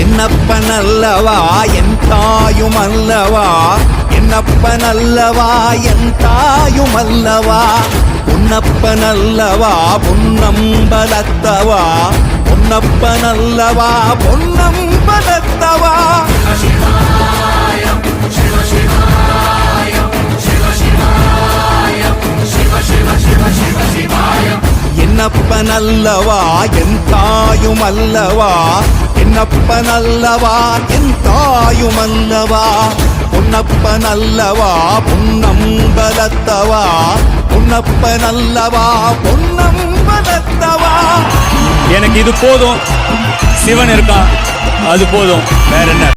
என்னப்பனல்லவா என் தாயுமல்லவா, என்னப்பனல்லவா என் தாயுமல்லவா, பொன்னப்பனல்லவா பொன்னம்பலத்தவா, பொன்னப்பனல்லவா பொன்னம்பலத்தவா. என்னப்பனல்லவா என் தாயுமல்லவா, என்னப்பனல்லவா என் தாயுமல்லவா, பொன்னப்பனல்லவா பொன்னம்பலத்தவா, பொன்னப்பனல்லவா பொன்னம்பலத்தவா. எனக்கு இது போதும், சிவன் இருக்கான் அது போதும், வேற என்ன.